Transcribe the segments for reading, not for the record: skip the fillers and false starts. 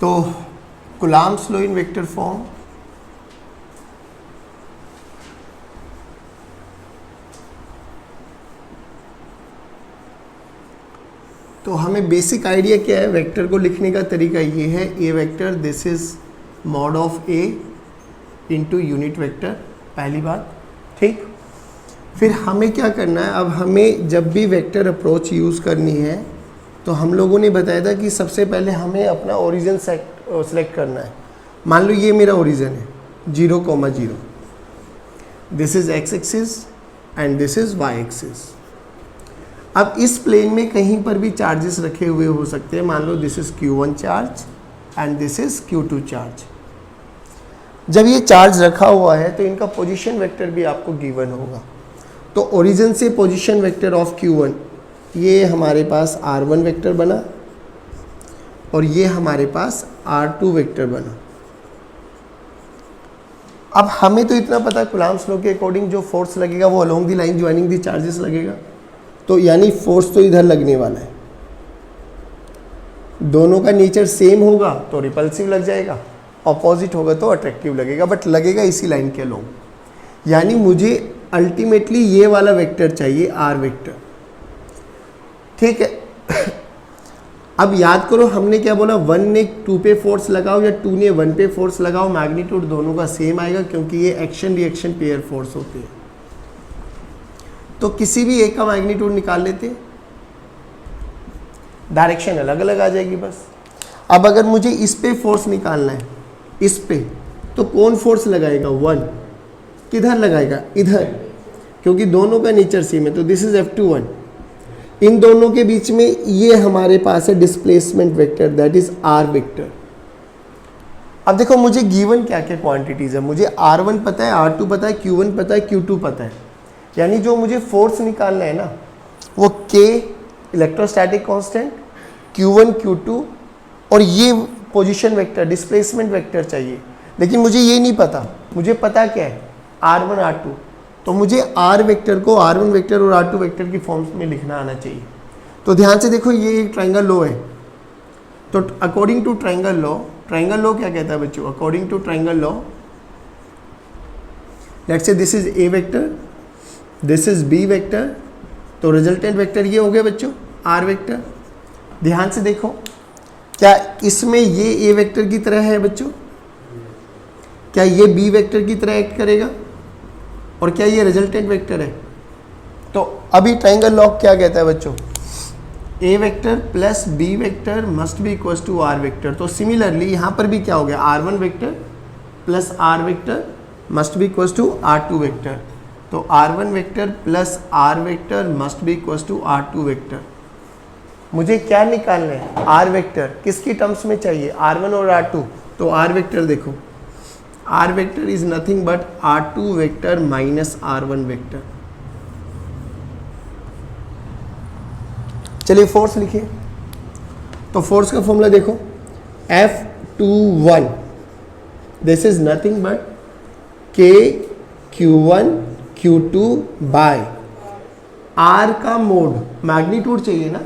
तो Coulomb's law in vector form, तो हमें बेसिक आइडिया क्या है वेक्टर को लिखने का तरीका ये है, A vector this is mod of A into unit vector, पहली बात, ठीक। फिर हमें क्या करना है, अब हमें जब भी वेक्टर अप्रोच यूज़ करनी है तो हम लोगों ने बताया था कि सबसे पहले हमें अपना ओरिजिन सेलेक्ट करना है। मान लो ये मेरा ओरिजिन है 0,0, this is X axis and this is Y axis. अब इस प्लेन में कहीं पर भी चार्जेस रखे हुए हो सकते हैं, मान लो this is Q1 charge and this is Q2 charge. जब ये चार्ज रखा हुआ है तो इनका पोजीशन वेक्टर भी आपको गिवन होगा। तो ओरिजिन से पोजीशन वेक्टर ऑफ Q1 ये हमारे पास R1 वेक्टर बना और ये हमारे पास R2 वेक्टर बना। अब हमें तो इतना पता है कूलम्ब्स लॉ के अकॉर्डिंग जो फोर्स लगेगा वो along the line joining the charges लगेगा, तो यानी फोर्स तो इधर लगने वाला है। दोनों का नेचर सेम होगा तो रिपल्सिव लग जाएगा, ऑपोजिट होगा तो अट्रैक्टिव लगेगा, बट लगेगा इसी लाइन के अलोंग। यानी मुझे अल्टीमेटली ये वाला वेक्टर चाहिए आर वेक्टर, ठीक है। अब याद करो हमने क्या बोला, 1 ने 2 पे फोर्स लगाओ या 2 ने 1 पे फोर्स लगाओ, मैग्नीट्यूड दोनों का सेम आएगा क्योंकि ये एक्शन रिएक्शन पेयर फोर्स होते हैं। तो किसी भी एक का मैग्नीट्यूड निकाल लेते, डायरेक्शन अलग अलग आ जाएगी बस। अब अगर मुझे इस पे फोर्स निकालना है, इस पे, तो कौन फोर्स लगाएगा, 1 किधर लगाएगा, इधर, क्योंकि दोनों का नेचर सेम है। तो दिस इज F21, इन दोनों के बीच में ये हमारे पास है displacement vector, that is R vector. अब देखो मुझे गिवन क्या क्या क्वांटिटीज है, मुझे R1 पता है, R2 पता है, Q1 पता है, Q2 पता है। यानी जो मुझे फोर्स निकालना है ना वो K electrostatic constant, Q1 Q2 और ये पोजीशन वेक्टर डिस्प्लेसमेंट वेक्टर चाहिए। लेकिन मुझे ये नहीं पता, मुझे पता क्या है R1 R2, तो मुझे R वेक्टर को R1 वेक्टर और R2 वेक्टर की फॉर्म्स में लिखना आना चाहिए। तो ध्यान से देखो ये एक ट्रायंगल लॉ है, तो अकॉर्डिंग टू ट्रायंगल लॉ क्या कहता है बच्चों, according to triangle law let's say this is A vector, this is B vector, तो रिजल्टेंट वेक्टर ये हो गया बच्चों R वेक्टर। ध्यान से देखो क्या इसमें ये A वेक्टर की तरह है बच्चों, क्या ये B वेक्टर की तरह एक्ट करेगा, और क्या ये रिजल्टेंट वेक्टर है। तो अभी ट्रायंगल लॉ क्या कहता है बच्चों, A vector plus B vector must be equal to R vector. तो सिमिलरली यहाँ पर भी क्या हो गया, R1 vector plus R vector must be equal to R2 vector. तो R1 vector plus R vector must be equal to R2 vector. मुझे क्या निकालना है, R वेक्टर किसकी टर्म्स में चाहिए, R1 और R2। तो R वेक्टर देखो, R vector is nothing but R2 vector minus R1 vector. चलिए फोर्स लिखिए, तो फोर्स का फॉर्मूला देखो, F21 this is nothing but K Q1 Q2 by R का मोड, मैग्नीट्यूड चाहिए ना,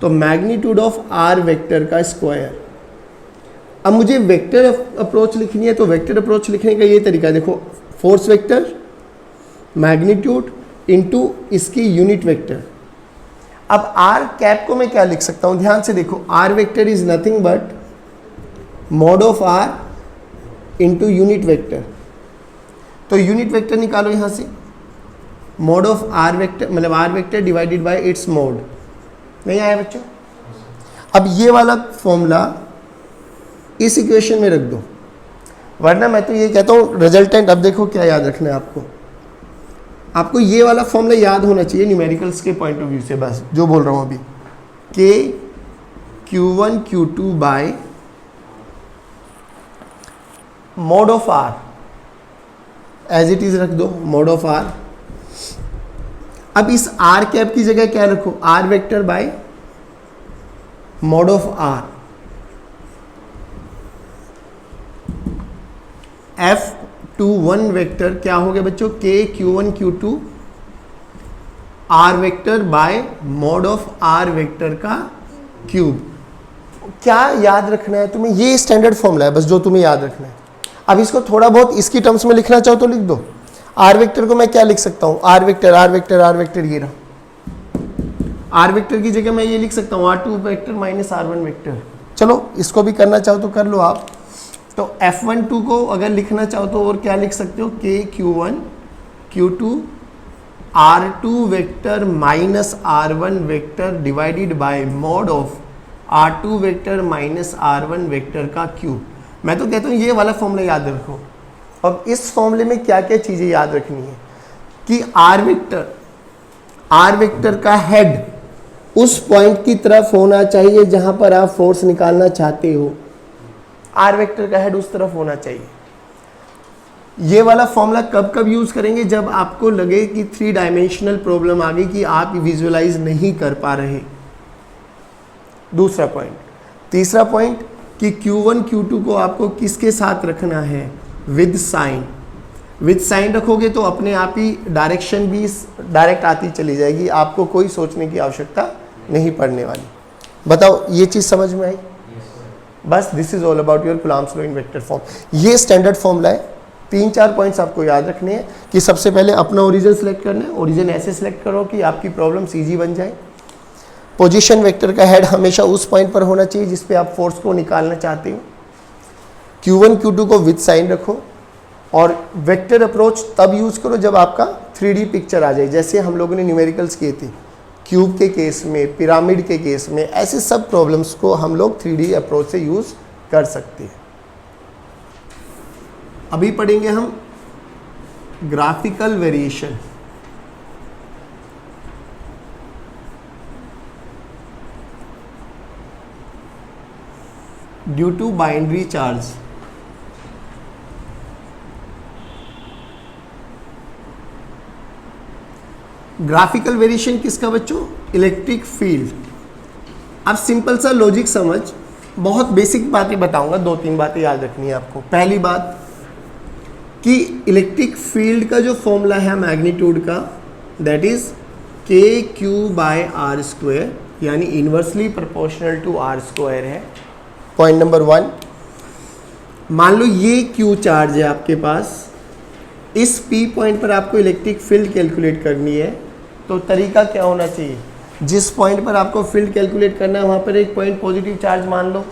तो मैग्नीट्यूड ऑफ R वेक्टर का स्क्वायर। अब मुझे वेक्टर अप्रोच लिखनी है, तो वेक्टर अप्रोच लिखने का ये तरीका है, देखो फोर्स वेक्टर मैग्नीट्यूड इनटू इसकी यूनिट वेक्टर। अब R कैप को मैं क्या लिख सकता हूँ, ध्यान से देखो, R vector is nothing but mod of R into unit vector. तो यूनिट वेक्टर निकालो यहाँ से, मॉड ऑफ R वेक्टर मतलब R vector divided by it's mod. नहीं आया बच्चों। अब ये वाला फॉर्मूला इस इक्वेशन में रख दो, वरना मैं तो ये कहता हूँ रिजल्टेंट। अब देखो क्या याद रखना है आपको ये वाला फॉर्मूला याद होना चाहिए न्यूमेरिकल्स के पॉइंट ऑफ व्यू से, बस जो बोल रहा हूँ अभी, K Q1 Q2 by mod of R, as it is रख दो मॉड ऑफ R। अब इस R कैप की जगह क्या रखो, R vector by mod of R। F21 vector क्या हो गया बच्चों, K Q1 Q2 R vector by mod of R vector का क्यूब। क्या याद रखना है तुम्हें, ये स्टैंडर्ड फॉर्मूला है बस जो तुम्हें याद रखना है। अब इसको थोड़ा बहुत इसकी टर्म्स में लिखना चाहो तो लिख दो। आर वेक्टर को मैं क्या लिख सकता हूँ, R vector R vector R vector, ये रहा। आर वेक्टर की जगह मैं ये लिख सकता हूँ R2 vector minus R1 vector. चलो इसको भी करना चाहो तो कर लो आप। तो F12 को अगर लिखना चाहो तो और क्या लिख सकते हो, K Q1 Q2 R2 vector minus R1 vector divided by mod of R2 vector minus R1 vector का क्यूब। मैं तो कहता हूँ ये वाला फॉर्मूला याद रखो। अब इस फॉर्मूले में क्या क्या चीज़ें याद रखनी है कि आर वेक्टर का हेड उस पॉइंट की तरफ होना चाहिए जहां पर आप फोर्स निकालना चाहते हो। आर वेक्टर का हेड उस तरफ होना चाहिए। ये वाला फॉर्मूला कब कब यूज करेंगे, जब आपको लगे कि 3 डायमेंशनल प्रॉब्लम आ गई कि आप विजुअलाइज नहीं कर पा रहे। दूसरा पॉइंट। तीसरा पॉइंट कि Q1 Q2 को आपको किसके साथ रखना है, विद साइन। विद साइन रखोगे तो अपने आप ही डायरेक्शन भी डायरेक्ट आती चली जाएगी, आपको कोई सोचने की आवश्यकता नहीं पड़ने वाली। बताओ ये चीज़ समझ में आई? बस this is all about your Coulomb's law in vector form. ये स्टैंडर्ड फॉर्मूला है। 3-4 पॉइंट्स आपको याद रखने हैं कि सबसे पहले अपना ओरिजिन सेलेक्ट करना है। ओरिजिन ऐसे सेलेक्ट करो कि आपकी प्रॉब्लम ईजी बन जाए। पोजीशन वेक्टर का हेड हमेशा उस पॉइंट पर होना चाहिए जिस पे आप फोर्स को निकालना चाहते हो। Q1 Q2 को विद साइन रखो और वेक्टर अप्रोच तब यूज करो जब आपका 3D पिक्चर आ जाए, जैसे हम लोगों ने न्यूमेरिकल्स किए थे। क्यूब के केस में, पिरामिड के केस में, ऐसे सब प्रॉब्लम्स को हम लोग 3D अप्रोच से यूज कर सकते हैं। अभी पढ़ेंगे हम graphical variation. Due to binary charge. Graphical variation किसका बच्चों, इलेक्ट्रिक फील्ड। अब सिंपल सा लॉजिक समझ, बहुत बेसिक बातें बताऊंगा, 2-3 बातें याद रखनी है आपको। पहली बात कि इलेक्ट्रिक फील्ड का जो फॉर्मूला है मैग्नीट्यूड का, दैट इज KQ/R², यानी इनवर्सली प्रोपोर्शनल टू R² है। पॉइंट नंबर 1, मान लो ये Q चार्ज है आपके पास, इस P पॉइंट पर आपको इलेक्ट्रिक फील्ड कैलकुलेट करनी है। तो तरीका क्या होना चाहिए, जिस पॉइंट पर आपको फील्ड कैलकुलेट करना है वहाँ पर एक पॉइंट पॉजिटिव चार्ज मान लो,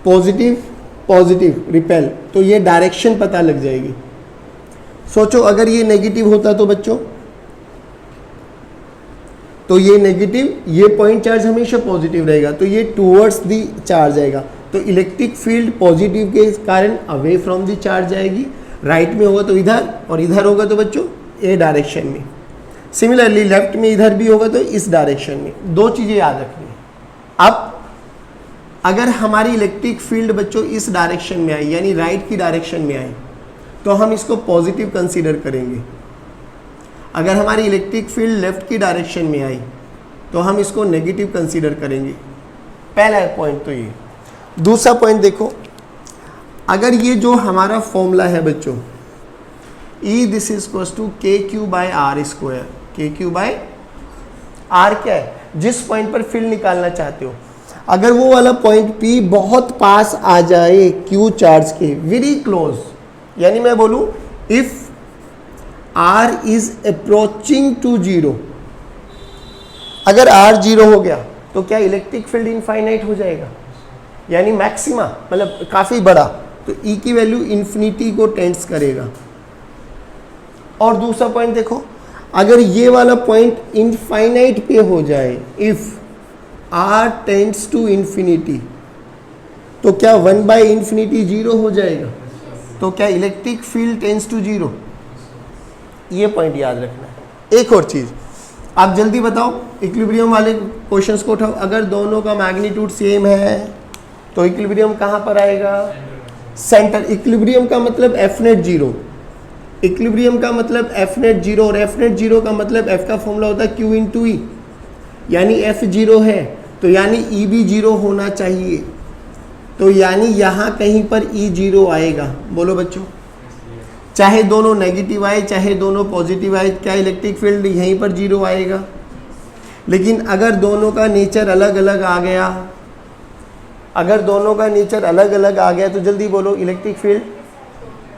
पॉजिटिव पॉजिटिव रिपेल, तो ये डायरेक्शन पता लग जाएगी। सोचो अगर ये नेगेटिव होता तो बच्चों, तो ये नेगेटिव, ये पॉइंट चार्ज हमेशा पॉजिटिव रहेगा, तो ये टूवर्ड्स दी चार्ज आएगा। तो इलेक्ट्रिक फील्ड पॉजिटिव के कारण अवे फ्रॉम दी चार्ज आएगी। राइट में होगा तो इधर, और इधर होगा तो बच्चों ए डायरेक्शन में। सिमिलरली लेफ्ट में इधर भी होगा तो इस डायरेक्शन में। 2 चीज़ें याद रखनी है। अब अगर हमारी इलेक्ट्रिक फील्ड बच्चों इस डायरेक्शन में आई, यानी राइट की डायरेक्शन में आई, तो हम इसको पॉजिटिव कंसीडर करेंगे। अगर हमारी इलेक्ट्रिक फील्ड लेफ्ट की डायरेक्शन में आई तो हम इसको नेगेटिव कंसीडर करेंगे। पहला पॉइंट तो ये। दूसरा पॉइंट देखो, अगर ये जो हमारा फॉर्मूला है बच्चों, E this is equal to KQ/R²। KQ/R क्या है, जिस पॉइंट पर फील्ड निकालना चाहते हो। अगर वो वाला पॉइंट P बहुत पास आ जाए Q चार्ज के, वेरी क्लोज, यानी मैं बोलूं if R is approaching to 0, अगर R 0 हो गया तो क्या इलेक्ट्रिक फील्ड इनफाइनाइट हो जाएगा, यानी मैक्सिमा, मतलब काफ़ी बड़ा, तो E की वैल्यू इन्फिनिटी को टेंड्स करेगा। और दूसरा पॉइंट देखो, अगर ये वाला पॉइंट इनफाइनाइट पे हो जाए, if R tends to infinity, तो क्या 1/∞ 0 हो जाएगा, तो क्या इलेक्ट्रिक फील्ड टेंड्स टू 0। ये पॉइंट याद रखना है। एक और चीज़, आप जल्दी बताओ, इक्विलिब्रियम वाले क्वेश्चंस को उठाओ। अगर दोनों का मैग्नीट्यूड सेम है तो इक्विलिब्रियम कहाँ पर आएगा, सेंटर। इक्विलिब्रियम का मतलब F नेट 0, इक्विलिब्रियम का मतलब F नेट 0, और F नेट 0 का मतलब F का फॉर्मूला होता है Q × E, यानी F 0 है तो यानी E भी 0 होना चाहिए। तो यानी यहाँ कहीं पर E 0 आएगा। बोलो बच्चों, चाहे दोनों नेगेटिव आए चाहे दोनों पॉजिटिव आए, क्या इलेक्ट्रिक फील्ड यहीं पर 0 आएगा। लेकिन अगर दोनों का नेचर अलग अलग आ गया अगर दोनों का नेचर अलग अलग आ गया तो जल्दी बोलो, इलेक्ट्रिक फील्ड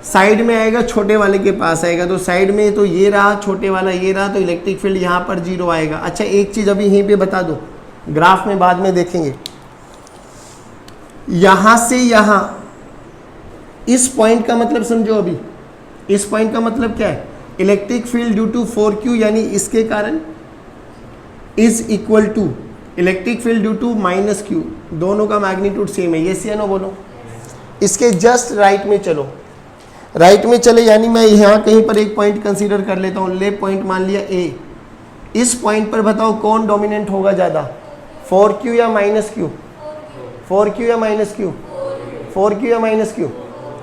साइड में आएगा, छोटे वाले के पास आएगा, तो साइड में तो ये रहा, छोटे वाला ये रहा, तो इलेक्ट्रिक फील्ड यहाँ पर 0 आएगा। अच्छा एक चीज़ अभी यहीं पे बता दो, ग्राफ में बाद में देखेंगे, यहाँ से यहाँ इस पॉइंट का मतलब समझो, अभी इस पॉइंट का मतलब क्या है, electric field due to 4q यानी इसके कारण is equal to electric field due to -q, दोनों का मैग्नीट्यूड सेम है, ये या नो बोलो। इसके जस्ट राइट में चलो, राइट में चले यानी मैं यहाँ कहीं पर एक पॉइंट कंसीडर कर लेता हूँ, ले पॉइंट मान लिया A, इस पॉइंट पर बताओ कौन डोमिनेंट होगा ज़्यादा, 4q या -q, 4q या -q, 4q या -q,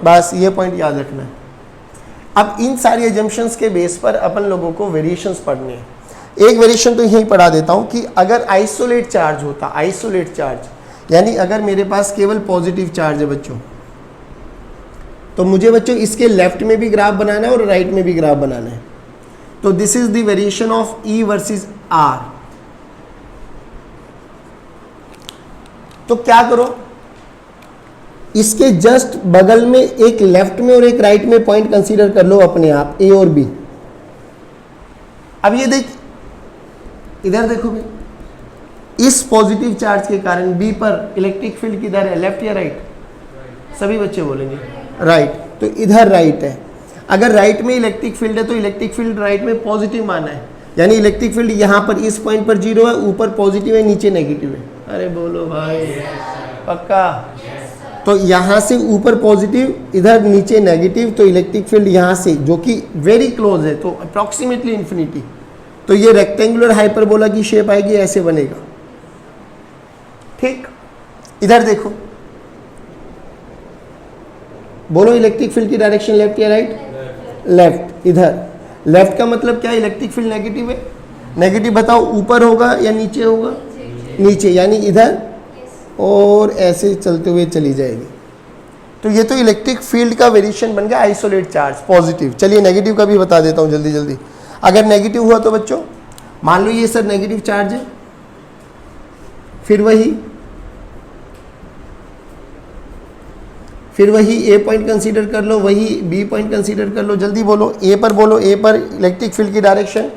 बस ये पॉइंट याद रखना है। अब इन सारी एजम्पशंस के बेस पर अपन लोगों को वेरिएशंस पढ़ने हैं। एक वेरिएशन तो यहीं पढ़ा देता हूँ कि अगर आइसोलेट चार्ज होता, आइसोलेट चार्ज यानी अगर मेरे पास केवल पॉजिटिव चार्ज है बच्चों, तो मुझे बच्चों इसके लेफ्ट में भी ग्राफ बनाना है और राइट में भी ग्राफ बनाना है। तो this is the variation of E versus R। तो क्या करो, इसके जस्ट बगल में एक लेफ्ट में और एक राइट में पॉइंट कंसीडर कर लो अपने आप, A और B। अब ये देख, इधर देखो भाई, इस पॉजिटिव चार्ज के कारण B पर इलेक्ट्रिक फील्ड किधर है, लेफ्ट या राइट, सभी बच्चे बोलेंगे राइट, तो इधर राइट है। अगर राइट में इलेक्ट्रिक फील्ड है तो इलेक्ट्रिक फील्ड राइट में पॉजिटिव माना है, यानी इलेक्ट्रिक फील्ड यहाँ पर इस पॉइंट पर 0 है, ऊपर पॉजिटिव है, नीचे नेगेटिव है। अरे बोलो भाई, पक्का? तो यहाँ से ऊपर पॉजिटिव, इधर नीचे नेगेटिव, तो इलेक्ट्रिक फील्ड यहाँ से जो कि वेरी क्लोज है, तो अप्रॉक्सीमेटली इन्फिनिटी, तो ये रेक्टेंगुलर हाइपरबोला की शेप आएगी, ऐसे बनेगा। ठीक, इधर देखो, बोलो इलेक्ट्रिक फील्ड की डायरेक्शन लेफ्ट या राइट, लेफ्ट। इधर लेफ्ट का मतलब क्या, इलेक्ट्रिक फील्ड नेगेटिव है, नेगेटिव बताओ ऊपर होगा या नीचे होगा, नीचे, यानी इधर और ऐसे चलते हुए चली जाएगी। तो ये तो इलेक्ट्रिक फील्ड का वेरिएशन बन गया आइसोलेट चार्ज पॉजिटिव। चलिए नेगेटिव का भी बता देता हूँ जल्दी जल्दी। अगर नेगेटिव हुआ तो बच्चों मान लो ये सर नेगेटिव चार्ज है, फिर वही ए पॉइंट कंसीडर कर लो, वही बी पॉइंट कंसीडर कर लो, जल्दी बोलो। ए पर बोलो, ए पर इलेक्ट्रिक फील्ड की डायरेक्शन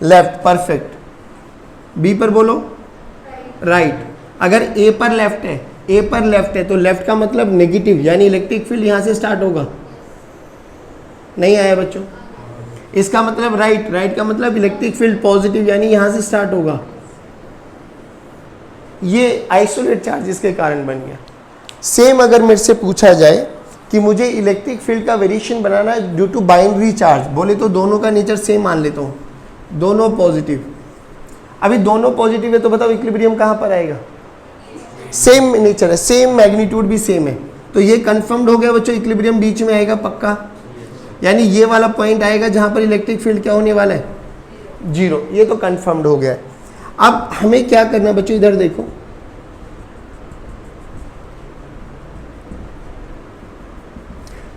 लेफ्ट, परफेक्ट। बी पर बोलो राइट। अगर ए पर लेफ्ट है, ए पर लेफ्ट है तो लेफ्ट का मतलब नेगेटिव, यानी इलेक्ट्रिक फील्ड यहां से स्टार्ट होगा। नहीं आया बच्चों? इसका मतलब राइट, राइट का मतलब इलेक्ट्रिक फील्ड पॉजिटिव, यानी यहां से स्टार्ट होगा। ये आइसोलेट चार्ज इसके कारण बन गया। सेम अगर मेरे से पूछा जाए कि मुझे इलेक्ट्रिक फील्ड का वेरिएशन बनाना है ड्यू टू बाइनरी चार्ज, बोले तो दोनों का नेचर सेम मान लेता हूँ, दोनों पॉजिटिव। अभी दोनों पॉजिटिव है तो बताओ इक्विलिब्रियम कहाँ पर आएगा? सेम नेचर है, सेम मैग्नीट्यूड भी सेम है, तो ये कंफर्म्ड हो गया बच्चों, इक्विलिब्रियम बीच में आएगा पक्का। यानी ये वाला पॉइंट आएगा जहाँ पर इलेक्ट्रिक फील्ड क्या होने वाला है? 0। ये तो कंफर्म्ड हो गया है। अब हमें क्या करना है बच्चों, इधर देखो,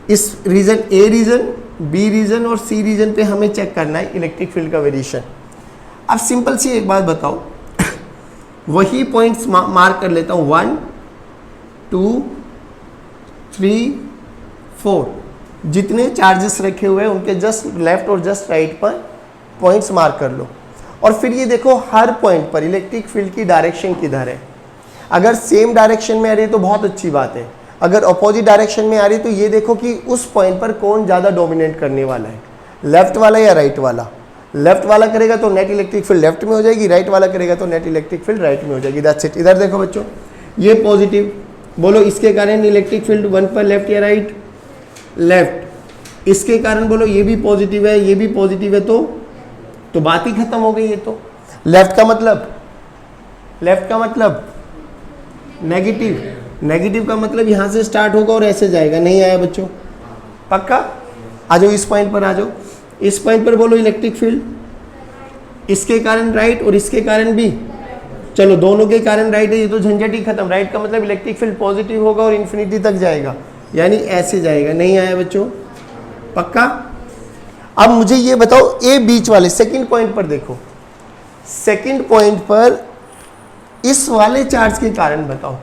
इस रीजन ए रीजन, बी रीजन और सी रीजन पे हमें चेक करना है इलेक्ट्रिक फील्ड का वेरिएशन। अब सिंपल सी एक बात बताओ, वही पॉइंट्स मार्क कर लेता हूँ, 1 2 3 4, जितने चार्जेस रखे हुए हैं उनके जस्ट लेफ्ट और जस्ट राइट पर पॉइंट्स मार्क कर लो। और फिर ये देखो हर पॉइंट पर इलेक्ट्रिक फील्ड की डायरेक्शन किधर है। अगर सेम डायरेक्शन में आ रही है तो बहुत अच्छी बात है, अगर अपोजिट डायरेक्शन में आ रही है तो ये देखो कि उस पॉइंट पर कौन ज़्यादा डोमिनेट करने वाला है, लेफ्ट वाला या राइट वाला। लेफ्ट वाला करेगा तो नेट इलेक्ट्रिक फील्ड लेफ्ट में हो जाएगी, राइट वाला करेगा तो नेट इलेक्ट्रिक फील्ड राइट में हो जाएगी। That's it. इधर देखो बच्चों, ये पॉजिटिव, बोलो इसके कारण इलेक्ट्रिक फील्ड 1 पर लेफ्ट या राइट, लेफ्ट। इसके कारण बोलो ये भी पॉजिटिव है, ये भी पॉजिटिव है, तो बात ही खत्म हो गई। ये तो लेफ्ट का मतलब नेगेटिव, नेगेटिव का मतलब यहाँ से स्टार्ट होगा और ऐसे जाएगा। नहीं आया बच्चों? पक्का? आ जाओ इस पॉइंट पर, आ जाओ इस पॉइंट पर, बोलो इलेक्ट्रिक फील्ड इसके कारण राइट और इसके कारण भी, चलो दोनों के कारण राइट है, ये तो झंझट ही खत्म। राइट का मतलब इलेक्ट्रिक फील्ड पॉजिटिव होगा और इन्फिनिटी तक जाएगा, यानी ऐसे जाएगा। नहीं आया बच्चों? पक्का? अब मुझे ये बताओ, ए बीच वाले सेकंड पॉइंट पर देखो, सेकंड पॉइंट पर इस वाले चार्ज के कारण बताओ,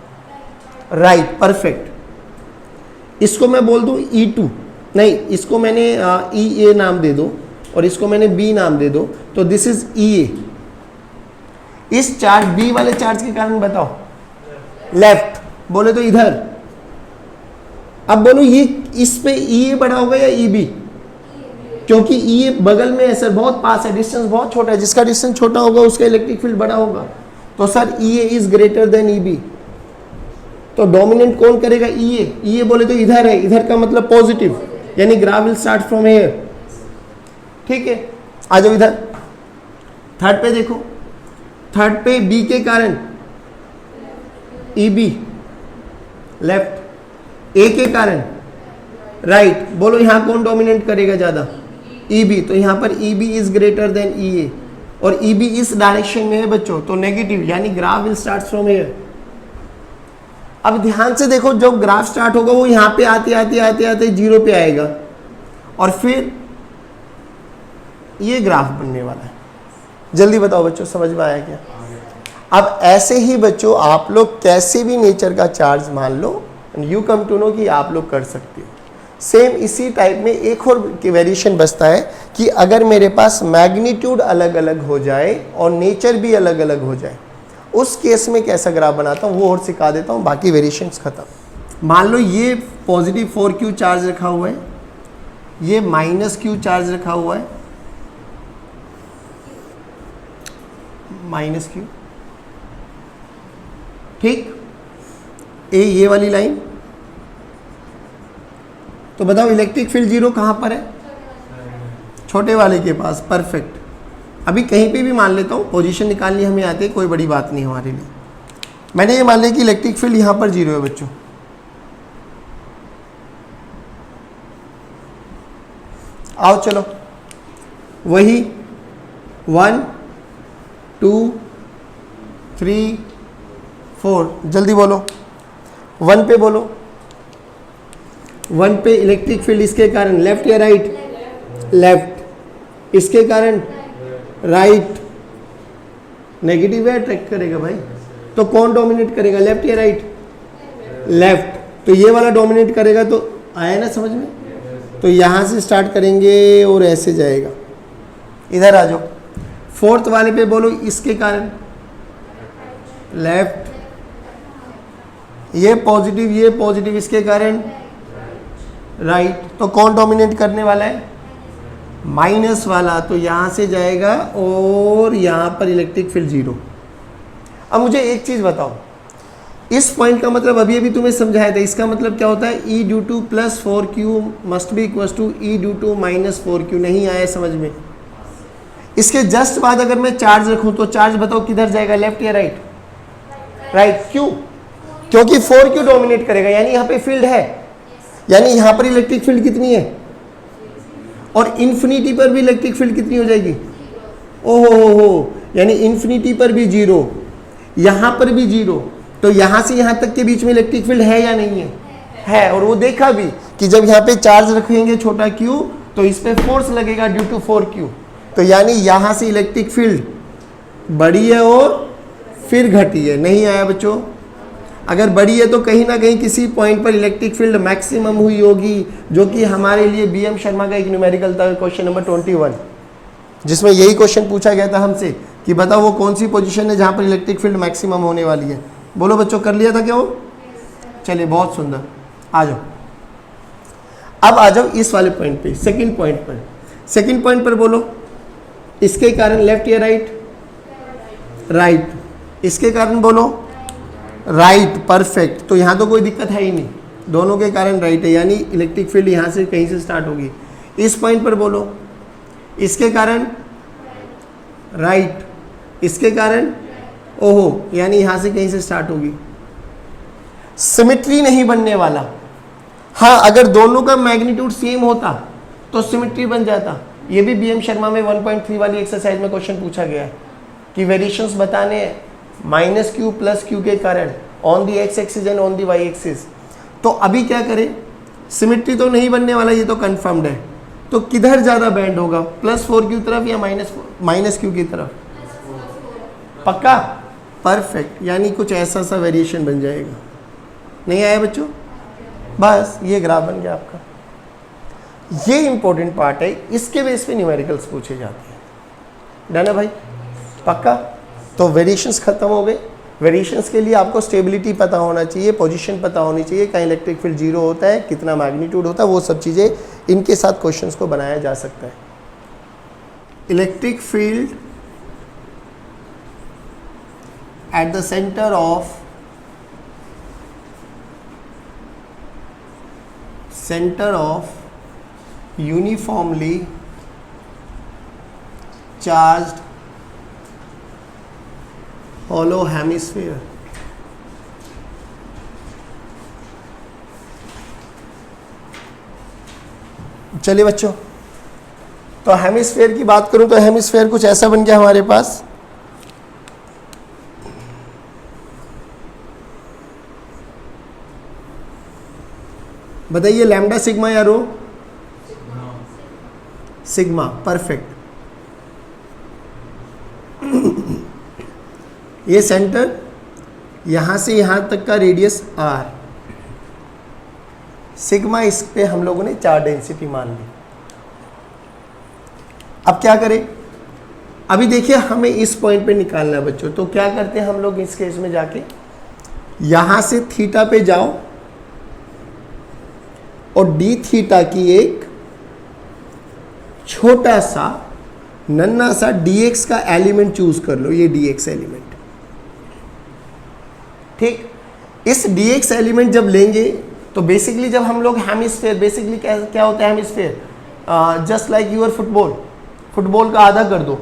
राइट, परफेक्ट। इसको मैं बोल दूं E2, नहीं इसको मैंने EA नाम दे दो और इसको मैंने B नाम दे दो, तो दिस इज EA। इस चार्ज B वाले चार्ज के कारण बताओ लेफ्ट, बोले तो इधर। अब बोलो ये इस पे EA बड़ा होगा या EB, क्योंकि EA बगल में है सर, बहुत पास है, डिस्टेंस बहुत छोटा है, जिसका डिस्टेंस छोटा होगा उसका इलेक्ट्रिक फील्ड बड़ा होगा। तो sir EA is greater than EB, तो डोमिनेंट कौन करेगा? EA बोले तो इधर है, इधर का मतलब पॉजिटिव, यानी graph will start from here. ठीक है, आ जाओ इधर। थर्ड पे देखो, थर्ड पे B के कारण EB लेफ्ट, A के कारण राइट। बोलो यहां कौन डोमिनेट करेगा ज्यादा? EB, तो यहां पर EB is greater than EA, और EB इस डायरेक्शन में है बच्चों, तो नेगेटिव, यानी graph will start from here. अब ध्यान से देखो, जो ग्राफ स्टार्ट होगा वो यहां पे आते आते आते आते 0 पे आएगा, और फिर ये ग्राफ बनने वाला है। जल्दी बताओ बच्चों, समझ में आया क्या? अब ऐसे ही बच्चों आप लोग कैसे भी नेचर का चार्ज मान लो, यू कम टू नो कि आप लोग कर सकते हो। सेम इसी टाइप में एक और वेरिएशन बचता है कि अगर मेरे पास मैग्नीट्यूड अलग अलग हो जाए और नेचर भी अलग अलग हो जाए, उस केस में कैसा ग्राफ बनाता हूँ वो और सिखा देता हूँ, बाकी वेरिएशंस खत्म। मान लो ये पॉजिटिव 4Q चार्ज रखा हुआ है, ये -Q चार्ज रखा हुआ है, -Q, ठीक। ये वाली लाइन, तो बताओ इलेक्ट्रिक फील्ड 0 कहां पर है? छोटे वाले के पास, परफेक्ट। अभी कहीं पे भी मान लेता हूँ, पोजीशन निकालनी हमें आती है, कोई बड़ी बात नहीं हमारे लिए। मैंने ये मान लिया कि इलेक्ट्रिक फील्ड यहां पर 0 है बच्चों। आओ चलो, वही 1 2 3 4, जल्दी बोलो। 1 पे बोलो, 1 पे इलेक्ट्रिक फील्ड इसके कारण लेफ्ट या राइट? लेफ्ट। इसके कारण राइट। नेगेटिव है, अट्रैक्ट करेगा भाई, तो कौन डोमिनेट करेगा, लेफ्ट या राइट? लेफ्ट। तो ये वाला डोमिनेट करेगा, तो आया ना समझ में? तो यहां से स्टार्ट करेंगे और ऐसे जाएगा। इधर आ जाओ, फोर्थ वाले पे बोलो, इसके कारण लेफ्ट। ये पॉजिटिव, इसके कारण राइट। तो कौन डोमिनेट करने वाला है? माइनस वाला, तो यहां से जाएगा और यहां पर इलेक्ट्रिक फील्ड 0। अब मुझे एक चीज बताओ, इस पॉइंट का मतलब अभी तुम्हें समझाया था, इसका मतलब क्या होता है? E due to plus 4Q must be equal to E due to minus 4Q। नहीं आया समझ में? इसके जस्ट बाद अगर मैं चार्ज रखूं तो चार्ज बताओ किधर जाएगा, लेफ्ट या राइट? राइट। क्यों? क्योंकि 4Q डोमिनेट करेगा, यानी यहां पे फील्ड है, यानी यहां पर इलेक्ट्रिक फील्ड कितनी है? और इन्फिनिटी पर भी इलेक्ट्रिक फील्ड कितनी हो जाएगी? ओहो, यानी इन्फिनिटी पर भी 0, यहां पर भी 0। तो यहां से यहां तक के बीच में इलेक्ट्रिक फील्ड है या नहीं है? है। और वो देखा भी कि जब यहां पे चार्ज रखेंगे छोटा q, तो इस पे फोर्स लगेगा ड्यू टू 4Q। तो यानी यहां से इलेक्ट्रिक फील्ड बड़ी है और फिर घटी है। नहीं आया बच्चों? अगर बड़ी है तो कहीं ना कहीं किसी पॉइंट पर इलेक्ट्रिक फील्ड मैक्सिमम हुई होगी, जो कि हमारे लिए BM शर्मा का एक न्यूमेरिकल था, क्वेश्चन नंबर 21, जिसमें यही क्वेश्चन पूछा गया था हमसे कि बताओ वो कौन सी पोजीशन है जहां पर इलेक्ट्रिक फील्ड मैक्सिमम होने वाली है। बोलो बच्चों, कर लिया था क्या वो? चलिए, बहुत सुंदर। आ जाओ, अब आ जाओ इस वाले पॉइंट पे, सेकंड पॉइंट पर। सेकंड पॉइंट पर बोलो, इसके कारण लेफ्ट या राइट? राइट। इसके कारण बोलो राइट, परफेक्ट। तो यहां तो कोई दिक्कत है ही नहीं, दोनों के कारण राइट है, यानी इलेक्ट्रिक फील्ड यहां से कहीं से स्टार्ट होगी। इस पॉइंट पर बोलो, इसके कारण राइट, इसके कारण ओहो, यानी यहां से कहीं से स्टार्ट होगी। सिमेट्री नहीं बनने वाला। हाँ, अगर दोनों का मैग्नीट्यूड सेम होता तो सिमेट्री बन जाता। ये भी BM शर्मा में 1.3 वाली एक्सरसाइज में क्वेश्चन पूछा गया है कि वेरिएशंस बताने -Q + Q के कारण on the x axis and on the y axis. तो अभी क्या करें? सिमेट्री तो नहीं बनने वाला, ये तो कंफर्म्ड है। तो किधर ज्यादा बैंड होगा, +4Q तरफ या -Q की तरफ? पक्का? परफेक्ट, यानी कुछ ऐसा सा वेरिएशन बन जाएगा। नहीं आया बच्चों? बस ये ग्राफ बन गया आपका। ये इंपॉर्टेंट पार्ट है, इसके बेस पे न्यूमेरिकल्स पूछे जाते हैं। डन है भाई? पक्का? तो वेरिएशंस खत्म हो गए। वेरिएशंस के लिए आपको स्टेबिलिटी पता होना चाहिए, पोजीशन पता होनी चाहिए, कहीं इलेक्ट्रिक फील्ड जीरो होता है, कितना मैग्नीट्यूड होता है, वो सब चीज़ें इनके साथ क्वेश्चंस को बनाया जा सकता है। Electric field at the centre of uniformly charged hollow hemisphere. चलिए बच्चों, तो हेमिस्फेयर की बात करूं तो हेमिस्फेयर कुछ ऐसा बन गया हमारे पास। बताइए लैम्डा सिग्मा या रो? Sigma, perfect. ये सेंटर, यहां से यहां तक का रेडियस आर, सिग्मा, इस पे हम लोगों ने 4 डेंसिटी मान ली। अब क्या करें? अभी देखिए हमें इस पॉइंट पे निकालना है बच्चों, तो क्या करते हैं हम लोग इस केस में, जाके यहां से थीटा पे जाओ और डी थीटा की एक छोटा सा नन्ना सा dx का एलिमेंट चूज कर लो, ये dx एलिमेंट। ठीक, इस dx एलिमेंट जब लेंगे तो बेसिकली जब हम लोग हेमिस्फेयर, बेसिकली क्या होता है hemisphere? Just like your football का आधा कर दो,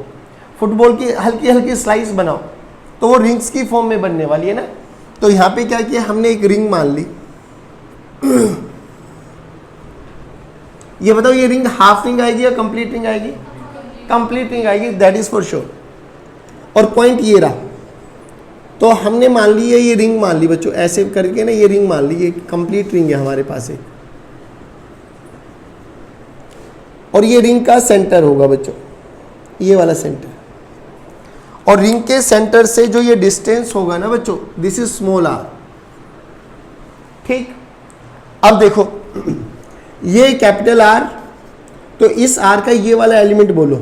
फुटबॉल की हल्की हल्की स्लाइस बनाओ, तो वो रिंग्स की फॉर्म में बनने वाली है ना। तो यहाँ पे क्या किया हमने, एक रिंग मान ली। ये बताओ ये रिंग हाफ रिंग आएगी या कंप्लीट रिंग आएगी? कंप्लीट रिंग आएगी, दैट इज फॉर श्योर। और पॉइंट ये रहा, तो हमने मान ली है ये रिंग मान ली बच्चों, ऐसे करके ना ये रिंग मान ली, ये कंप्लीट रिंग है हमारे पास एक। और ये रिंग का सेंटर होगा बच्चों, ये वाला सेंटर। और रिंग के सेंटर से जो ये डिस्टेंस होगा ना बच्चों, दिस इज स्मॉल आर। ठीक, अब देखो ये कैपिटल आर, तो इस आर का ये वाला एलिमेंट बोलो,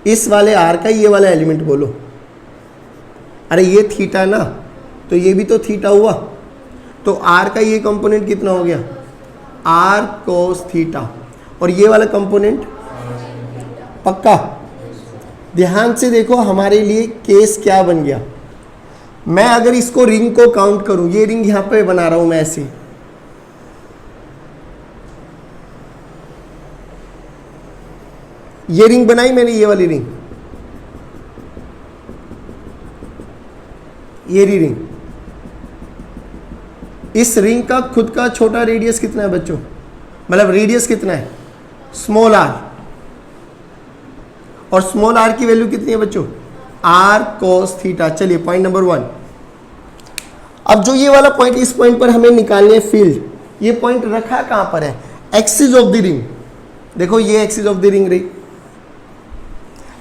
इस वाले आर का ये वाला एलिमेंट बोलो। अरे ये थीटा ना, तो ये भी तो थीटा हुआ, तो आर का ये कंपोनेंट कितना हो गया? R cos theta. और ये वाला कंपोनेंट पक्का? ध्यान से देखो हमारे लिए केस क्या बन गया। मैं अगर इसको रिंग को काउंट करूं, ये रिंग यहां पे बना रहा हूं मैं ऐसे, ये रिंग बनाई मैंने, ये वाली रिंग, ये रिंग। इस रिंग का खुद का छोटा रेडियस कितना है बच्चों? मतलब रेडियस कितना है? Small R. और स्मॉल आर की वैल्यू कितनी है बच्चों? R cos theta. चलिए पॉइंट नंबर 1। अब जो ये वाला पॉइंट, इस पॉइंट पर हमें निकालनी है फील्ड। ये पॉइंट रखा कहां पर है? Axis of the ring. देखो ये एक्सिस ऑफ द रिंग रही,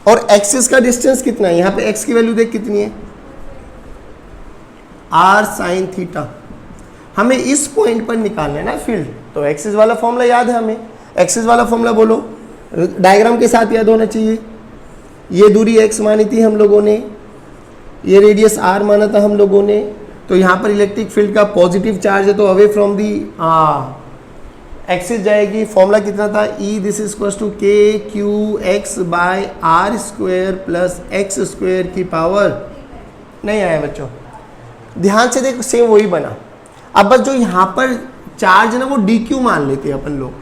और एक्सिस का डिस्टेंस कितना है? यहां पे एक्स की वैल्यू देख कितनी है? R sine theta. हमें इस पॉइंट पर निकालना है ना फील्ड, तो एक्सिस वाला फॉर्मूला याद है हमें? एक्सिस वाला फॉर्मूला बोलो, डायग्राम के साथ याद होना चाहिए। ये दूरी x मानी थी हम लोगों ने, ये रेडियस r माना था हम लोगों ने। तो यहाँ पर इलेक्ट्रिक फील्ड का पॉजिटिव चार्ज है, तो अवे फ्रॉम दी एक्सिस जाएगी। फॉर्मूला कितना था? E this is equals to K Q X by R square plus X square की पावर। नहीं आया बच्चों? ध्यान से देखो, सेम वही बना। अब बस जो यहाँ पर चार्ज है ना, वो डी क्यू मान लेते हैं अपन लोग,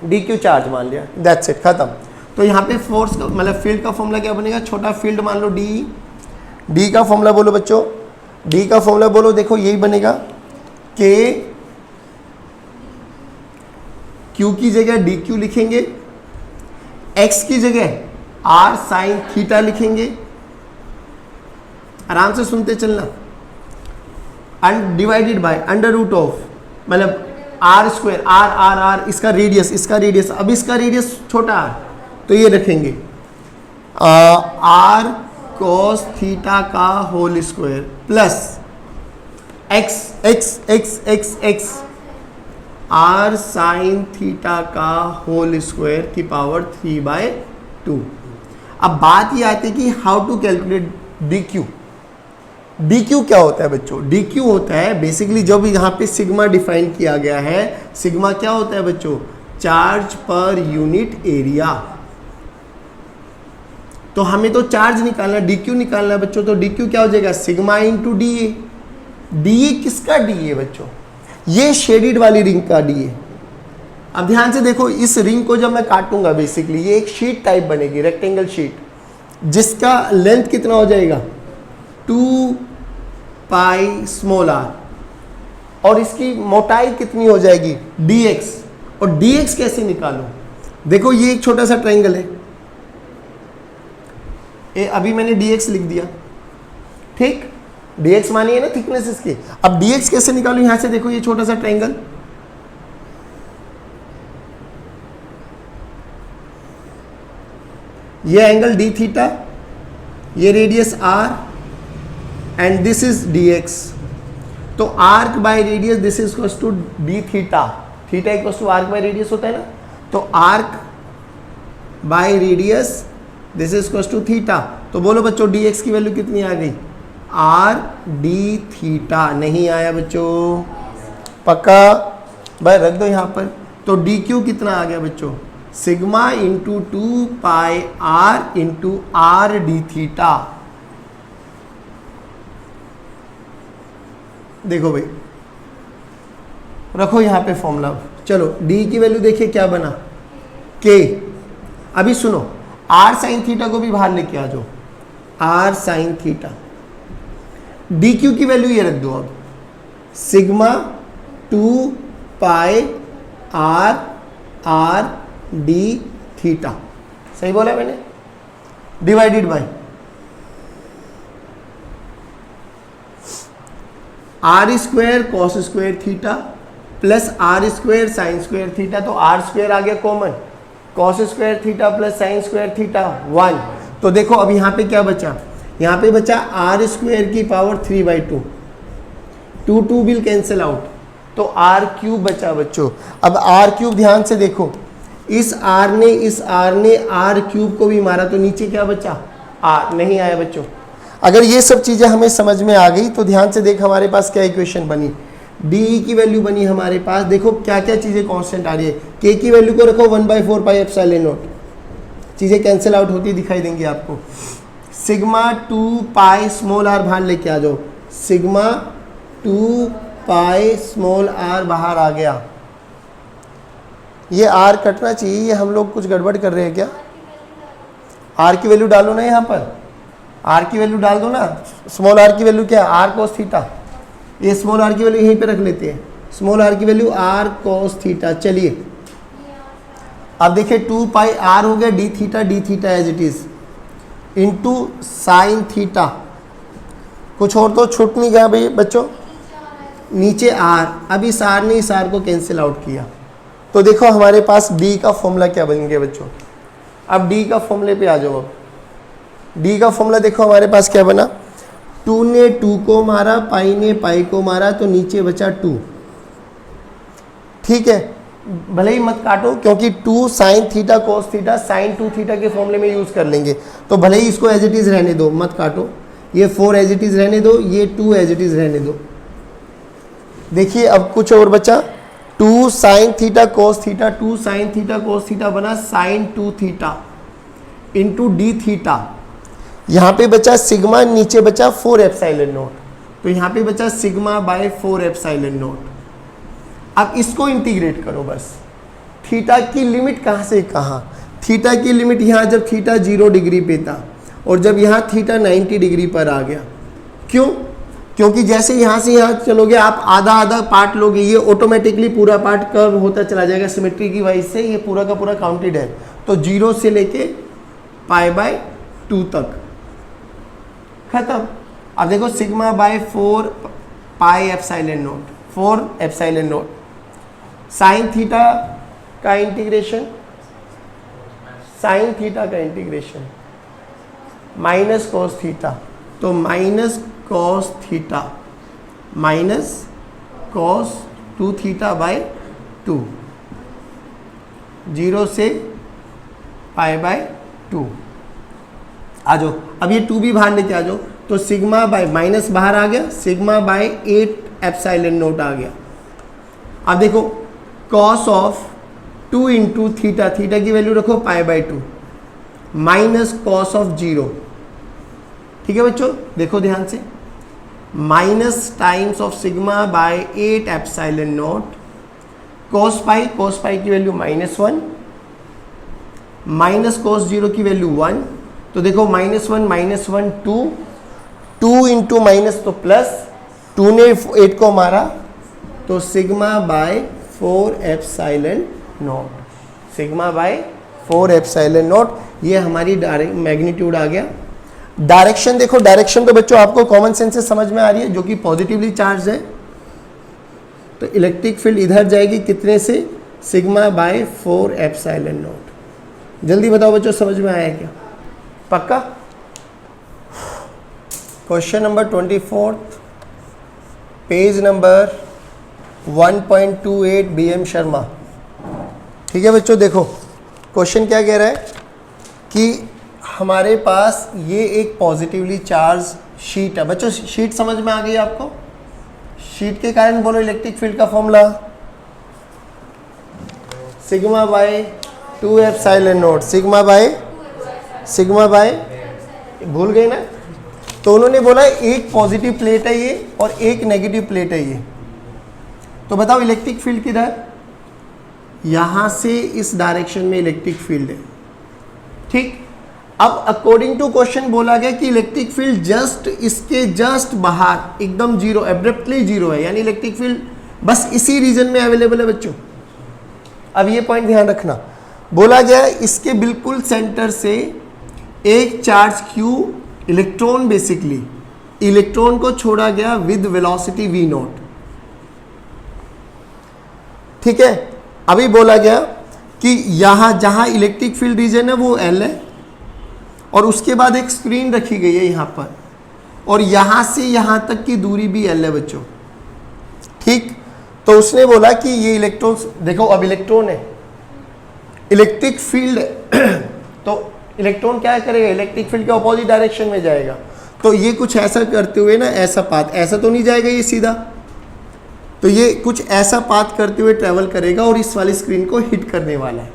डी क्यू चार्ज मान लिया, दैट्स इट, खत्म। तो यहाँ पे फोर्स का मतलब फील्ड का फॉर्मूला क्या बनेगा? छोटा फील्ड मान लो डी। डी का फॉर्मूला बोलो बच्चों, डी का फॉर्मूला बोलो, देखो यही बनेगा, के क्यू की जगह डी क्यू लिखेंगे, एक्स की जगह आर साइन थीटा लिखेंगे। आराम से सुनते चलना। Divided by under root of, मतलब R square, R R R, इसका रेडियस, इसका रेडियस, अब इसका रेडियस छोटा आर, तो ये रखेंगे आर कॉस थीटा का whole square plus X X X X X R sine theta का होल स्क्वायर की पावर 3/2। अब बात ये आती है कि how to calculate D Q. D Q क्या होता है बच्चों? डी क्यू होता है बेसिकली जब यहाँ पे सिग्मा डिफाइन किया गया है, सिग्मा क्या होता है बच्चों? Charge per unit area. तो हमें तो चार्ज निकालना, डी क्यू निकालना है बच्चों, तो डी क्यू क्या हो जाएगा? Sigma into D A. D A किसका डी ए बच्चों? ये शेडिड वाली रिंग का डी ए। अब ध्यान से देखो, इस रिंग को जब मैं काटूंगा बेसिकली ये एक शीट टाइप बनेगी, रेक्टेंगल शीट, जिसका लेंथ कितना हो जाएगा? 2 पाई स्मॉल आर, और इसकी मोटाई कितनी हो जाएगी? dx। और dx कैसे निकालूं? देखो ये एक छोटा सा ट्रायंगल है, अभी मैंने dx लिख दिया, ठीक? dx मानी है ना थिकनेस इसकी। अब dx कैसे निकालूं? यहां से देखो ये छोटा सा ट्रायंगल, ये एंगल d थीटा, ये radius r and this is dx। तो arc by radius this is equals to d theta, theta equals to arc by radius होता है ना, तो arc by radius this is equals to theta. तो बोलो बच्चों dx की वैल्यू कितनी आ गई? r d theta. नहीं आया बच्चों? पक्का? भाई रख दो यहां पर। तो dq कितना आ गया बच्चों? Sigma into 2 pi r into R D theta. देखो भाई, रखो यहां पे फॉर्मूला। चलो d की वैल्यू देखिए क्या बना? k। अभी सुनो, r साइन थीटा को भी बाहर लेके आ जाओ, r साइन थीटा। dq की वैल्यू ये रख दो अब, sigma 2 pi r r d theta. सही बोला मैंने? Divided by R square cos square theta plus R square sine square theta. तो आर स्क्वायर आ गया common, cos square theta plus sine square theta 1। तो देखो अब यहाँ पे क्या बचा? यहाँ पे बचा आर स्क्वायर की पावर 3/2, 2 विल कैंसिल आउट, तो आर क्यूब बचा बच्चों। अब आर क्यूब ध्यान से देखो, इस आर ने आर क्यूब को भी मारा, तो नीचे क्या बचा? आर। नहीं आया बच्चों। अगर ये सब चीज़ें हमें समझ में आ गई तो ध्यान से देख हमारे पास क्या इक्वेशन बनी। डी की वैल्यू बनी हमारे पास, देखो क्या क्या चीज़ें कांस्टेंट आ रही है। के की वैल्यू को रखो 1/4 पाई एप्सिलॉन नॉट, चीज़ें कैंसिल आउट होती दिखाई देंगी आपको। सिग्मा 2 पाई स्मॉल आर बाहर लेके आ जाओ, सिग्मा 2 पाई स्मॉल आर बाहर आ गया। ये आर कटना चाहिए, ये हम लोग कुछ गड़बड़ कर रहे हैं क्या? आर की वैल्यू डालो ना यहाँ पर, आर की वैल्यू डाल दो ना। स्मॉल आर की वैल्यू क्या है? R cos theta. ये स्मॉल आर की वैल्यू यहीं पे रख लेते हैं, स्मॉल आर की वैल्यू आर कोस थीटा। चलिए अब देखिए 2 पाई आर हो गया D theta as it is into sine theta. कुछ और तो छूट नहीं गया भाई बच्चों, नीचे आर। अब इस आर ने इस आर को कैंसिल आउट किया, तो देखो हमारे पास डी का फॉर्मूला क्या बन गया बच्चों। अब डी का फॉर्मूले पे आ जाओ। अब डी का फॉर्मूला देखो हमारे पास क्या बना, 2 ने 2 को मारा, पाई ने पाई को मारा, तो नीचे बचा 2। ठीक है, भले ही मत काटो क्योंकि 2 sine theta cos theta sine 2 theta के फॉर्मूले में यूज कर लेंगे, तो भले ही इसको एज इट इज रहने दो, मत काटो। ये 4 एज इट इज रहने दो, ये 2 एज इट इज रहने दो। देखिए अब कुछ और बचा, 2 sine theta cos theta, 2 sine theta cos theta बना sine 2 theta into D theta. यहाँ पे बचा सिग्मा, नीचे बचा 4 एप्सिलॉन नॉट, तो यहाँ पे बचा सिग्मा बाय 4 एप्सिलॉन नॉट। अब इसको इंटीग्रेट करो बस। थीटा की लिमिट कहाँ से कहाँ? थीटा की लिमिट यहाँ जब थीटा 0 डिग्री पे था और जब यहाँ थीटा 90 डिग्री पर आ गया। क्यों? क्योंकि जैसे यहाँ से यहाँ चलोगे आप आधा आधा पार्ट लोगे, ये ऑटोमेटिकली पूरा पार्ट कर्व होता चला जाएगा सिमेट्री की वजह से, ये पूरा का पूरा काउंटेड है। तो 0 से लेके π/2 तक खत्म। अब देखो sigma bye 4 pi epsilon not, 4 epsilon not sign theta का इंटीग्रेशन, साइन थीटा का इंटीग्रेशन माइनस कॉस थीटा, तो minus cos theta minus cos 2 theta bye 2, 0 से पाई बाय 2। आ जाओ, अब ये 2 भी बाहर लेके आ जाओ, तो सिग्मा बाय माइनस बाहर आ गया, सिग्मा बाय 8 एप्सिलॉन नोट आ गया। अब देखो cos of 2 into theta, theta की वैल्यू रखो pi by 2 minus cos of 0। ठीक है बच्चों, देखो ध्यान से, minus times of sigma bye 8 epsilon note cos pi की वैल्यू -1 माइनस कॉस 0 की वैल्यू 1। तो देखो -1 2 इंटू माइनस तो प्लस, 2 ने 8 को मारा, तो sigma bye 4 epsilon note, sigma bye 4 epsilon note, ये हमारी डायरेक्ट मैग्नीट्यूड आ गया। डायरेक्शन देखो, डायरेक्शन तो बच्चों आपको कॉमन सेंस से समझ में आ रही है, जो कि पॉजिटिवली चार्ज है, तो इलेक्ट्रिक फील्ड इधर जाएगी कितने से, सिग्मा बाय 4 एप्सिलॉन नोट। जल्दी बताओ बच्चों, समझ में आया क्या? पक्का? Question number 24, page number 1.28 BM Sharma. ठीक है बच्चों, देखो क्वेश्चन क्या कह रहा है कि हमारे पास ये एक पॉजिटिवली चार्ज शीट है। बच्चों शीट समझ में आ गई आपको? शीट के कारण बोलो इलेक्ट्रिक फील्ड का formula sigma bye 2 epsilon note, sigma bye भूल गए ना? तो उन्होंने बोला एक पॉजिटिव प्लेट है ये और एक नेगेटिव प्लेट है ये, तो बताओ इलेक्ट्रिक फील्ड किधर? यहां से इस डायरेक्शन में इलेक्ट्रिक फील्ड है। ठीक, अब अकॉर्डिंग टू क्वेश्चन बोला गया कि इलेक्ट्रिक फील्ड जस्ट इसके जस्ट बाहर एकदम जीरो, एब्रप्टली जीरो है, यानी इलेक्ट्रिक फील्ड बस इसी रीजन में अवेलेबल है बच्चों। अब ये पॉइंट ध्यान रखना, बोला गया इसके बिल्कुल सेंटर से एक charge Q electron, basically electron को छोड़ा गया विद वेलोसिटी v0। ठीक है, अभी बोला गया कि यहां जहां इलेक्ट्रिक फील्ड रीजन है वो L है, और उसके बाद एक स्क्रीन रखी गई है यहां पर, और यहां से यहां तक की दूरी भी L है बच्चों। ठीक, तो उसने बोला कि ये इलेक्ट्रॉन, देखो अब इलेक्ट्रॉन है, इलेक्ट्रिक फील्ड तो इलेक्ट्रॉन क्या करेगा, इलेक्ट्रिक फील्ड के अपोजिट डायरेक्शन में जाएगा, तो ये कुछ ऐसा करते हुए ना, ऐसा पाथ, ऐसा तो नहीं जाएगा ये सीधा, तो ये कुछ ऐसा पाथ करते हुए ट्रेवल करेगा और इस वाली स्क्रीन को हिट करने वाला है।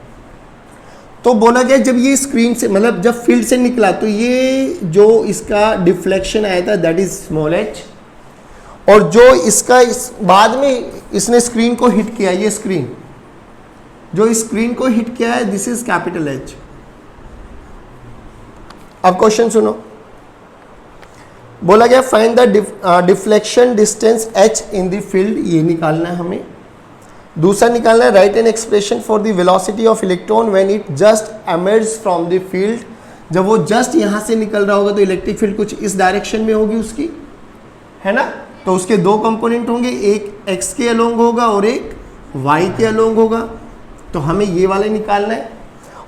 तो बोला गया जब ये स्क्रीन से, मतलब जब फील्ड से निकला, तो ये जो इसका डिफ्लेक्शन आया था दैट इज स्मॉल h, और जो इसका बाद में इसने स्क्रीन को हिट किया, ये स्क्रीन जो इस स्क्रीन को हिट किया है, दिस इज कैपिटल H। अब क्वेश्चन सुनो, बोला गया find the deflection distance h in the field, ये निकालना है हमें। दूसरा निकालना है right an expression for the velocity of electron when it just emerge from the field, जब वो जस्ट यहां से निकल रहा होगा तो इलेक्ट्रिक फील्ड कुछ इस डायरेक्शन में होगी उसकी, है ना? तो उसके दो कंपोनेंट होंगे, एक x के अलोंग होगा और एक y के अलोंग होगा, तो हमें ये वाले निकालना है।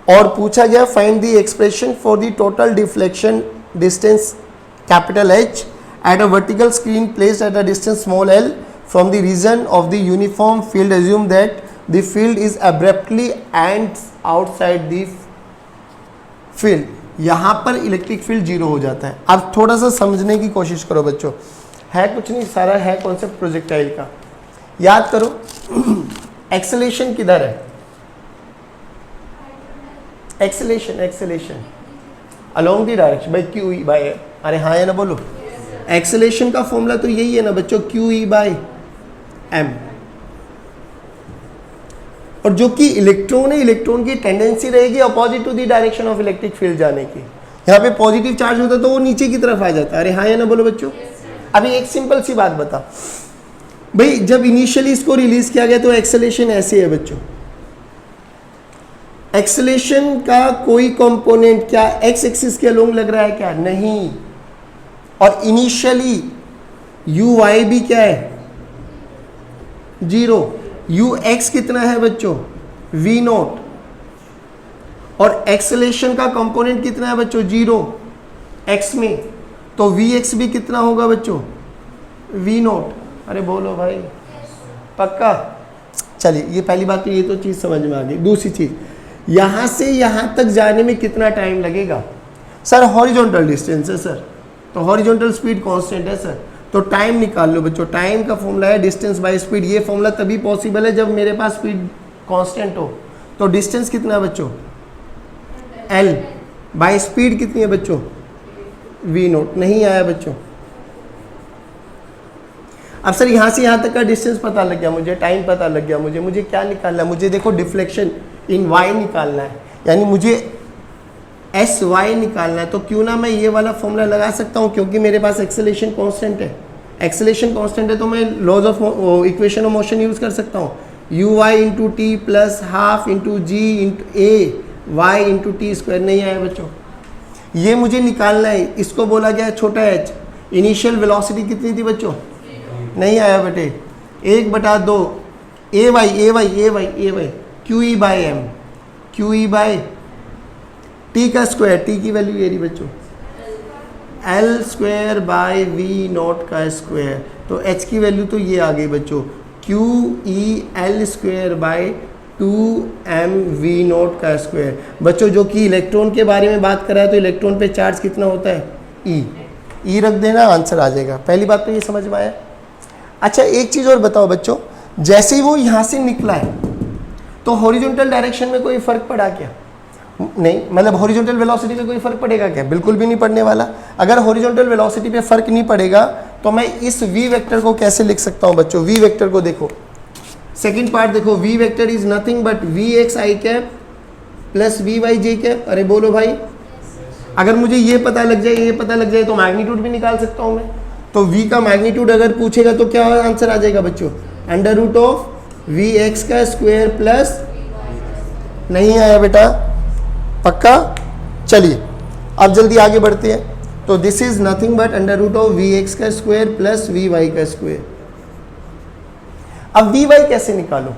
और पूछा गया find the expression for the total deflection distance capital H at a vertical screen placed at a distance small l from the region of the uniform field. Assume that the field is abruptly ends outside the field. यहाँ पर electric field zero हो जाता है। अब थोड़ा सा समझने की कोशिश करो बच्चों, है कुछ नहीं, सारा है कॉन्सेप्ट प्रोजेक्टाइल का। याद करो एक्सेलेरेशन किधर है, acceleration along the direction by Q E bye, अरे हाँ या ना बोलो, एक्सेलेरेशन का फॉर्मूला तो यही है ना बच्चों, क्यू ई बाय एम। और जो कि इलेक्ट्रॉन है, इलेक्ट्रॉन की टेंडेंसी रहेगी opposite to the direction of electric field जाने की। यहाँ पे पॉजिटिव चार्ज होता है तो वो नीचे की तरफ आ जाता है। अरे हाँ या ना बोलो बच्चों। अभी एक सिंपल सी बात बता भाई, जब इनिशियली इसको रिलीज किया गया तो एक्सेलेरेशन ऐसे है बच्चों, एक्सेलेरेशन का कोई कंपोनेंट क्या एक्स एक्सिस के अलोंग लग रहा है क्या? नहीं। और इनिशियली यू वाई भी क्या है, जीरो। यू एक्स कितना है बच्चों, वी नोट। और एक्सेलेरेशन का कंपोनेंट कितना है बच्चों, जीरो। x में, तो vx भी कितना होगा बच्चों, v नोट। अरे बोलो भाई, पक्का? चलिए, ये पहली बात तो ये तो चीज़ समझ में आ गई। दूसरी चीज़, यहाँ से यहाँ तक जाने में कितना टाइम लगेगा? सर हॉरिजॉन्टल डिस्टेंस है सर, तो हॉरिजॉन्टल स्पीड कांस्टेंट है सर, तो टाइम निकाल लो बच्चों। टाइम का फॉर्मूला है डिस्टेंस बाय स्पीड। ये फॉर्मूला तभी पॉसिबल है जब मेरे पास स्पीड कांस्टेंट हो। तो डिस्टेंस कितना है बच्चों, l, बाय स्पीड कितनी है बच्चों, v नोट। नहीं आया बच्चों? अब सर यहाँ से यहाँ तक का डिस्टेंस पता लग गया मुझे, टाइम पता लग गया मुझे क्या निकालना है? मुझे देखो डिफ्लेक्शन इन y निकालना है, यानी मुझे एस वाई निकालना है। तो क्यों ना मैं ये वाला फॉर्मूला लगा सकता हूँ, क्योंकि मेरे पास एक्सेलेरेशन कांस्टेंट है। एक्सेलेरेशन कांस्टेंट है तो मैं laws of equation of motion use कर सकता हूँ। U Y into T plus half into G into A Y into T square. नहीं आया बच्चों? ये मुझे निकालना है, इसको बोला गया छोटा एच। इनिशियल वेलोसिटी कितनी थी बच्चों? नहीं आया बेटे, 1/2 A Y A Y A Y A Y Q E by M, Q E by T का स्क्वायर। टी की वैल्यू ये रही बच्चों, L square by V naught का स्क्वायर। तो एच की वैल्यू तो ये आ गई बच्चों, Q E L square by 2m V naught का स्क्वायर। बच्चों जो कि इलेक्ट्रॉन के बारे में बात कर रहा है, तो इलेक्ट्रॉन पे चार्ज कितना होता है, ई रख देना, आंसर आ जाएगा। पहली बात तो ये समझ में आया। अच्छा एक चीज़ और बताओ बच्चों, जैसे ही वो यहाँ से निकला है तो हॉरिजॉन्टल डायरेक्शन में कोई फ़र्क पड़ा क्या? नहीं, मतलब हॉरिजॉन्टल वेलोसिटी पे कोई फ़र्क पड़ेगा क्या? बिल्कुल भी नहीं पड़ने वाला। अगर हॉरिजॉन्टल वेलोसिटी पे फ़र्क नहीं पड़ेगा तो मैं इस v वेक्टर को कैसे लिख सकता हूँ बच्चों? v वेक्टर को देखो, सेकंड पार्ट देखो, v vector is nothing but vx i cap plus vy j cap. अरे बोलो भाई, अगर मुझे ये पता लग जाए तो मैग्नीट्यूड भी निकाल सकता हूँ मैं। तो v का मैग्नीट्यूड अगर पूछेगा तो क्या आंसर आ जाएगा बच्चों, अंडर रूट ऑफ vx का स्क्वायर प्लस। नहीं आया बेटा? पक्का? चलिए अब जल्दी आगे बढ़ते हैं। तो this is nothing but under root of vx का स्क्वायर प्लस vy का स्क्वायर। अब vy कैसे निकालो?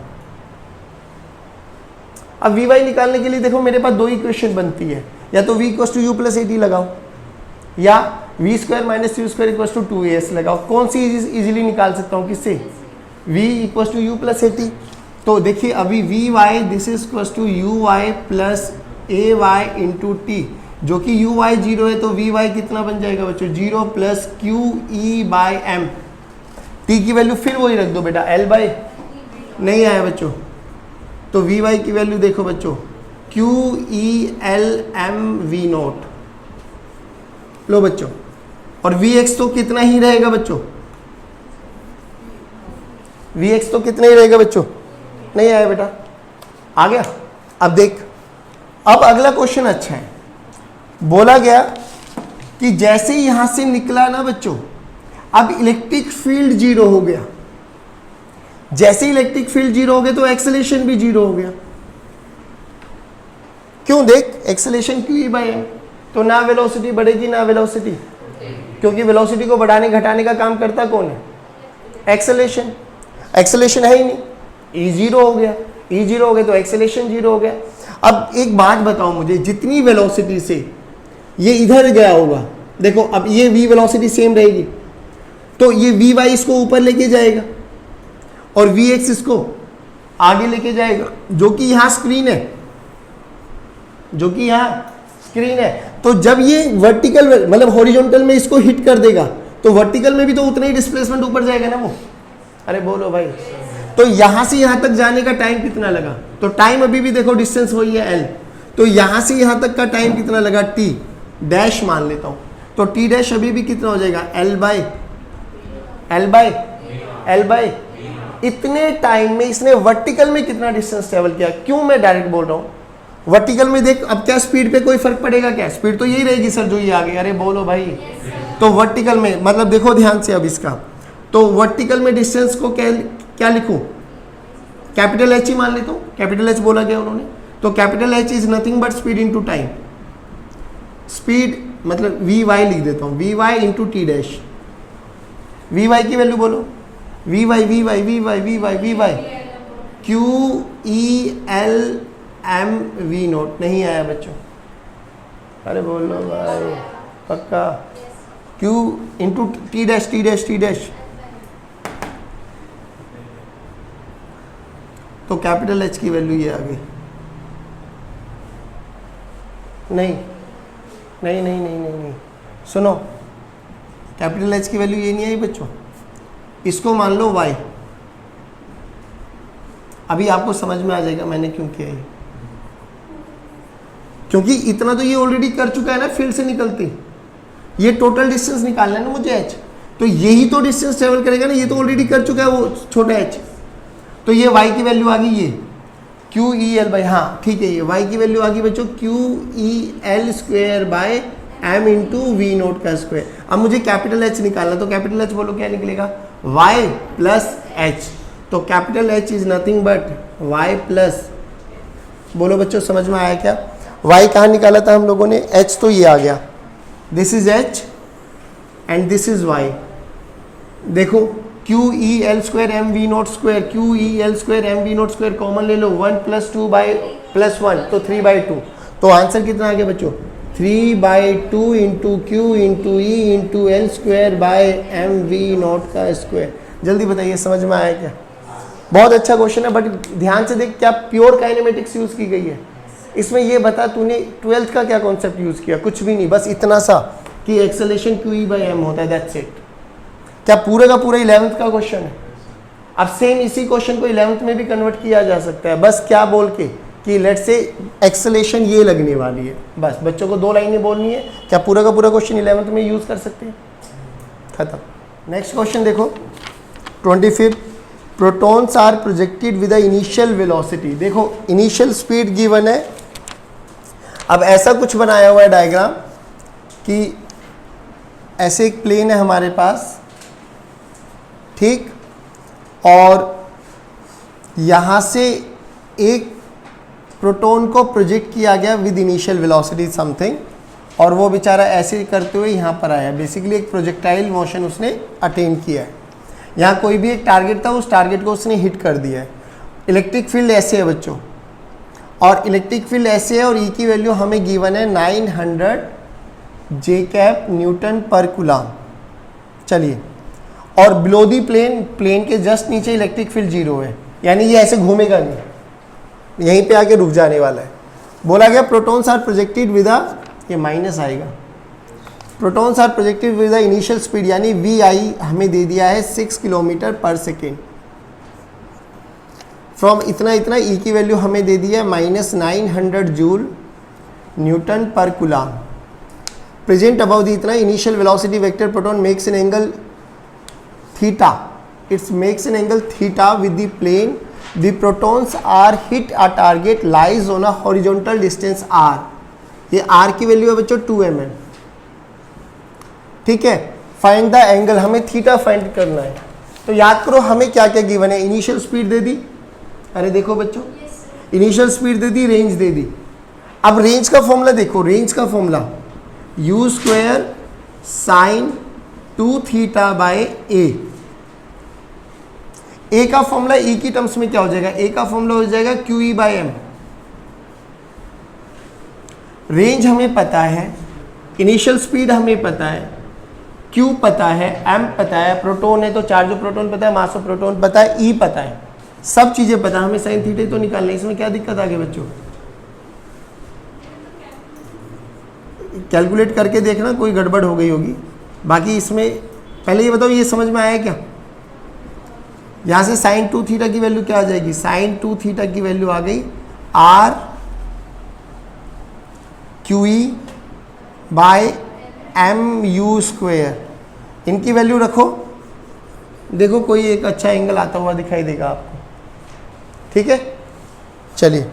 अब vy निकालने के लिए देखो मेरे पास दो इक्वेशन बनती है, या तो v equals to U plus A T लगाओ, या v square minus U square equals to 2as लगाओ। कौन सी इजीली निकाल सकता हूँ? किससे? v equals to U plus A T. तो देखिए अभी vy this is equals to U Y plus A Y into T, जो कि यू वाई 0 है तो वी वाई कितना बन जाएगा बच्चों, 0 plus Q E by M. T की वैल्यू फिर वही रख दो बेटा, एल बाई। नहीं आया बच्चों? तो वी वाई की वैल्यू देखो बच्चों, Q E L M V naught. लो बच्चों, और वी एक्स तो कितना ही रहेगा बच्चों, वी एक्स तो कितना ही रहेगा बच्चों? नहीं आया बेटा? आ गया? अब देख, अब अगला क्वेश्चन अच्छा है। बोला गया कि जैसे ही यहां से निकला ना बच्चों, अब इलेक्ट्रिक फील्ड 0 हो गया। जैसे ही इलेक्ट्रिक फील्ड 0 हो गया तो एक्सेलरेशन भी 0 हो गया। क्यों? देख, acceleration Q E by M, तो ना वेलोसिटी बढ़ेगी ना वेलोसिटी, क्योंकि वेलोसिटी को बढ़ाने घटाने का काम करता कौन है? एक्सेलरेशन। एक्सेलरेशन है ही नहीं, ई 0 हो गया, ई 0 हो गया तो एक्सेलरेशन 0 हो गया। अब एक बात बताओ मुझे, जितनी वेलोसिटी से ये इधर गया होगा, देखो अब ये v वेलोसिटी सेम रहेगी, तो ये वी वाई इसको ऊपर लेके जाएगा और वी एक्स इसको आगे लेके जाएगा, जो कि यहाँ स्क्रीन है, जो कि यहाँ स्क्रीन है। तो जब ये वर्टिकल मतलब हॉरिजॉन्टल में इसको हिट कर देगा तो वर्टिकल में भी तो उतना ही डिस्प्लेसमेंट ऊपर जाएगा ना वो। अरे बोलो भाई, तो यहां से यहां तक जाने का टाइम कितना लगा? तो टाइम अभी भी देखो डिस्टेंस वही है l, तो यहां से यहां तक का टाइम कितना लगा? t डैश मान लेता हूं, तो t डैश अभी भी कितना हो जाएगा? l बाई इतने टाइम में इसने वर्टिकल में कितना डिस्टेंस ट्रेवल किया। क्यों मैं डायरेक्ट बोल रहा हूँ? वर्टिकल में देख, अब क्या स्पीड पे कोई फर्क पड़ेगा क्या? स्पीड तो यही रहेगी सर जो ये आ गई। अरे बोलो भाई, तो वर्टिकल में मतलब देखो ध्यान से अब इसका, तो वर्टिकल में डिस्टेंस को क्या लिखूं? कैपिटल एच ही मान लेता हूँ, कैपिटल एच बोला गया उन्होंने, तो capital H is nothing but speed into time. Speed मतलब वी वाई लिख देता हूँ, V Y into T dash. V Y की वैल्यू बोलो, V Y V Y V Y V Y V Y Q E L M V naught. नहीं आया बच्चों? अरे बोलो भाई, पक्का? Q into T dash T dash T dash, तो कैपिटल H की वैल्यू ये आ गई। नहीं नहीं नहीं नहीं नहीं नहीं, सुनो, कैपिटल H की वैल्यू ये नहीं आई बच्चों, इसको मान लो y। अभी आपको समझ में आ जाएगा मैंने क्यों किया ये, क्योंकि इतना तो ये ऑलरेडी कर चुका है ना फील्ड से निकलती। ये टोटल डिस्टेंस निकालना है ना मुझे h, तो यही तो डिस्टेंस ट्रेवल करेगा ना, ये तो ऑलरेडी कर चुका है वो छोटा h। तो ये y की वैल्यू आ गई, ये क्यू ई एल बाई, हाँ ठीक है, ये y की वैल्यू आ गई बच्चों Q E L square by M into V naught का स्क्वायर। अब मुझे कैपिटल H निकालना, तो कैपिटल H बोलो क्या निकलेगा, y प्लस h। तो capital H is nothing but y plus, बोलो बच्चों समझ में आया क्या? y कहाँ निकाला था हम लोगों ने, h तो ये आ गया, this is h and this is y। देखो Q E L square M V naught square, Q E L square M V naught square common ले लो, 1 प्लस 2 बाई प्लस 1 तो 3/2। तो आंसर कितना आ गया बच्चों, 3/2 into Q into E into L square by M V naught का square. जल्दी बताइए समझ में आया क्या? बहुत अच्छा क्वेश्चन है, बट ध्यान से देख क्या प्योर काइनेमेटिक्स यूज की गई है इसमें। ये बता तूने 12th का क्या कॉन्सेप्ट यूज किया, कुछ भी नहीं, बस इतना सा कि acceleration Q E by M होता है, दैट्स इट। क्या पूरे का पूरा 11th का क्वेश्चन है? अब सेम इसी क्वेश्चन को 11th में भी कन्वर्ट किया जा सकता है, बस क्या बोल के कि लेट्स से एक्सेलेरेशन ये लगने वाली है, बस बच्चों को 2 लाइनें बोलनी है। क्या पूरा का पूरा क्वेश्चन 11th में यूज कर सकते हैं? खत्म। नेक्स्ट क्वेश्चन देखो 25, protons are projected with the initial velocity. देखो इनिशियल स्पीड गिवन है, अब ऐसा कुछ बनाया हुआ है डायग्राम कि ऐसे एक प्लेन है हमारे पास, ठीक, और यहाँ से एक प्रोटॉन को प्रोजेक्ट किया गया विद इनिशियल वेलोसिटी समथिंग, और वो बेचारा ऐसे करते हुए यहाँ पर आया। बेसिकली एक प्रोजेक्टाइल मोशन उसने अटेन किया है। यहाँ कोई भी एक टारगेट था, उस टारगेट को उसने हिट कर दिया है। इलेक्ट्रिक फील्ड ऐसे है बच्चों, और इलेक्ट्रिक फील्ड ऐसे है, और ई की वैल्यू हमें गिवन है 900 जे कैप न्यूटन पर कूलम। चलिए, और बिलो दी प्लेन, प्लेन के जस्ट नीचे इलेक्ट्रिक फील्ड 0 है, यानी ये ऐसे घूमेगा नहीं, यहीं पे आके रुक जाने वाला है। बोला गया protons are projected with a, ये माइनस आएगा, protons are projected with the initial speed, यानी वी आई हमें दे दिया है 6 किलोमीटर पर सेकेंड फ्रॉम इतना इतना। ई की वैल्यू हमें दे दी है -900 जूल न्यूटन पर कूलम। प्रेजेंट अबव दी इतना initial velocity vector proton makes an angle theta, it's makes an angle theta with the plane, the protons are hit a target lies on a horizontal distance R. ये R की वैल्यू है बच्चों 2 mm, ठीक है। Find the angle, हमें theta find करना है। तो याद करो हमें क्या क्या गिवन है, इनिशियल स्पीड दे दी, अरे देखो बच्चों इनिशियल स्पीड दे दी, रेंज दे दी। अब रेंज का फॉर्मूला देखो, रेंज का formula u square sine 2 theta by A का फॉर्मूला ई की टर्म्स में क्या हो जाएगा, ए का फॉर्मूला हो जाएगा Q E by M. Range हमें पता है, इनिशियल स्पीड हमें पता है, क्यू पता है, एम पता है, प्रोटॉन है तो चार्ज ऑफ प्रोटॉन पता है, मास ऑफ प्रोटॉन पता है, ई पता है, सब चीजें पता है, हमें साइन थीटा तो निकालना है। इसमें क्या दिक्कत आ गई बच्चों? कैलकुलेट करके देखना, कोई गड़बड़ हो गई होगी। बाकी इसमें पहले ये बताओ, ये समझ में आया क्या? यहाँ से साइन 2 थीटा की वैल्यू क्या आ जाएगी, साइन 2 थीटा की वैल्यू आ गई R Q E by M U square. इनकी वैल्यू रखो, देखो कोई एक अच्छा एंगल आता हुआ दिखाई देगा आपको, ठीक है। चलिए